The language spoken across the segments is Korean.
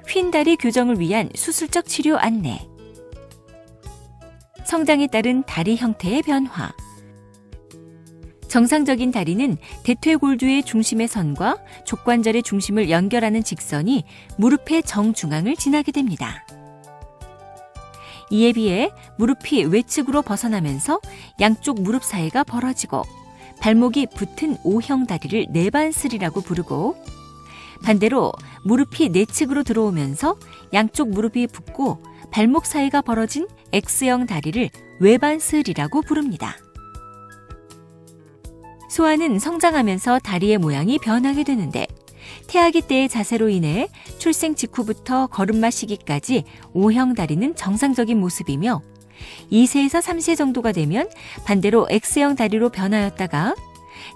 휜다리 교정을 위한 수술적 치료 안내. 성장에 따른 다리 형태의 변화. 정상적인 다리는 대퇴골두의 중심의 선과 족관절의 중심을 연결하는 직선이 무릎의 정중앙을 지나게 됩니다. 이에 비해 무릎이 외측으로 벗어나면서 양쪽 무릎 사이가 벌어지고 발목이 붙은 O형 다리를 내반슬이라고 부르고, 반대로 무릎이 내측으로 들어오면서 양쪽 무릎이 붙고 발목 사이가 벌어진 X형 다리를 외반슬이라고 부릅니다. 소아는 성장하면서 다리의 모양이 변하게 되는데, 태아기 때의 자세로 인해 출생 직후부터 걸음마 시기까지 O형 다리는 정상적인 모습이며, 2세에서 3세 정도가 되면 반대로 X형 다리로 변하였다가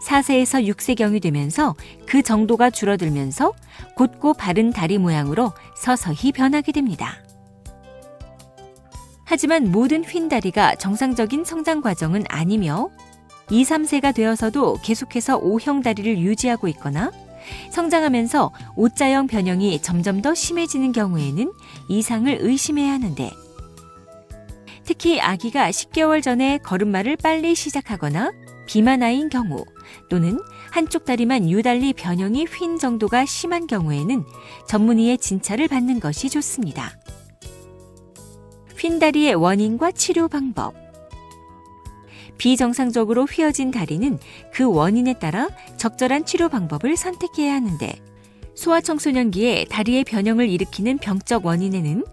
4세에서 6세경이 되면서 그 정도가 줄어들면서 곧고 바른 다리 모양으로 서서히 변하게 됩니다. 하지만 모든 휜다리가 정상적인 성장 과정은 아니며 2, 3세가 되어서도 계속해서 O형 다리를 유지하고 있거나 성장하면서 O자형 변형이 점점 더 심해지는 경우에는 이상을 의심해야 하는데, 특히 아기가 10개월 전에 걸음마를 빨리 시작하거나 비만 아이인 경우, 또는 한쪽 다리만 유달리 변형이 휜 정도가 심한 경우에는 전문의의 진찰을 받는 것이 좋습니다. 휜다리의 원인과 치료 방법. 비정상적으로 휘어진 다리는 그 원인에 따라 적절한 치료 방법을 선택해야 하는데, 소아청소년기에 다리의 변형을 일으키는 병적 원인에는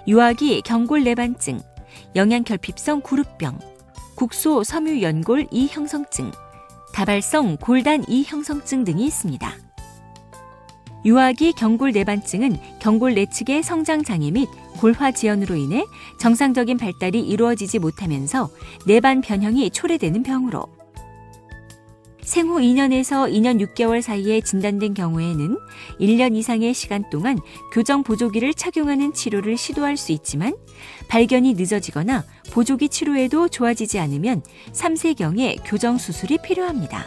유아기 경골내반증, 영양결핍성 구루병, 국소 섬유연골 이형성증, 다발성 골단 이형성증 등이 있습니다. 유아기 경골내반증은 경골 내측의 성장장애 및 골화지연으로 인해 정상적인 발달이 이루어지지 못하면서 내반 변형이 초래되는 병으로, 생후 2년에서 2년 6개월 사이에 진단된 경우에는 1년 이상의 시간 동안 교정 보조기를 착용하는 치료를 시도할 수 있지만, 발견이 늦어지거나 보조기 치료에도 좋아지지 않으면 3세경에 교정 수술이 필요합니다.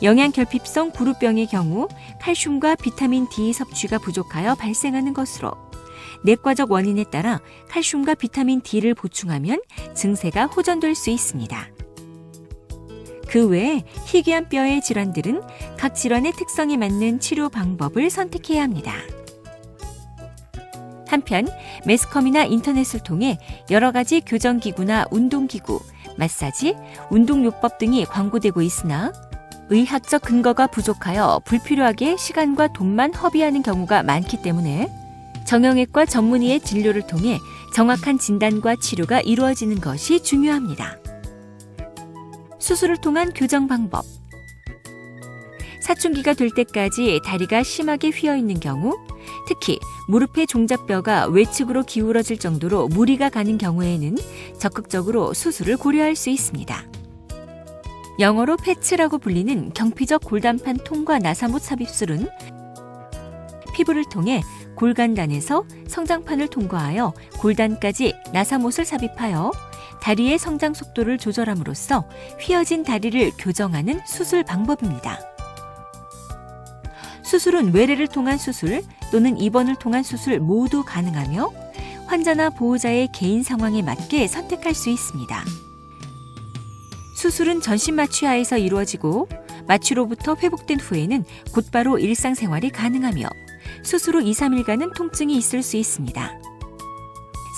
영양결핍성 구루병의 경우 칼슘과 비타민 D 섭취가 부족하여 발생하는 것으로, 내과적 원인에 따라 칼슘과 비타민 D를 보충하면 증세가 호전될 수 있습니다. 그 외에 희귀한 뼈의 질환들은 각 질환의 특성에 맞는 치료 방법을 선택해야 합니다. 한편 매스컴이나 인터넷을 통해 여러 가지 교정기구나 운동기구, 마사지, 운동요법 등이 광고되고 있으나 의학적 근거가 부족하여 불필요하게 시간과 돈만 허비하는 경우가 많기 때문에 정형외과 전문의의 진료를 통해 정확한 진단과 치료가 이루어지는 것이 중요합니다. 수술을 통한 교정 방법. 사춘기가 될 때까지 다리가 심하게 휘어있는 경우, 특히 무릎의 종잡뼈가 외측으로 기울어질 정도로 무리가 가는 경우에는 적극적으로 수술을 고려할 수 있습니다. 영어로 패치라고 불리는 경피적 골단판 통과 나사못 삽입술은 피부를 통해 골간단에서 성장판을 통과하여 골단까지 나사못을 삽입하여 다리의 성장 속도를 조절함으로써 휘어진 다리를 교정하는 수술 방법입니다. 수술은 외래를 통한 수술 또는 입원을 통한 수술 모두 가능하며 환자나 보호자의 개인 상황에 맞게 선택할 수 있습니다. 수술은 전신 마취하에서 이루어지고 마취로부터 회복된 후에는 곧바로 일상생활이 가능하며 수술 후 2, 3일간은 통증이 있을 수 있습니다.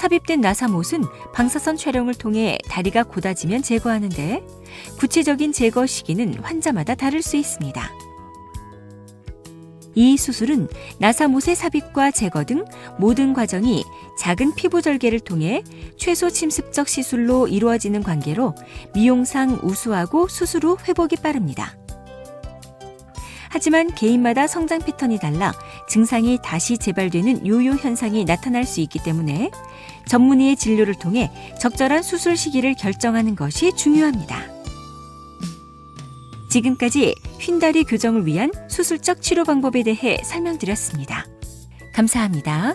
삽입된 나사못은 방사선 촬영을 통해 다리가 곧아지면 제거하는데, 구체적인 제거 시기는 환자마다 다를 수 있습니다. 이 수술은 나사못의 삽입과 제거 등 모든 과정이 작은 피부 절개를 통해 최소 침습적 시술로 이루어지는 관계로 미용상 우수하고 수술 후 회복이 빠릅니다. 하지만 개인마다 성장 패턴이 달라 증상이 다시 재발되는 요요 현상이 나타날 수 있기 때문에 전문의의 진료를 통해 적절한 수술 시기를 결정하는 것이 중요합니다. 지금까지 휜다리 교정을 위한 수술적 치료 방법에 대해 설명드렸습니다. 감사합니다.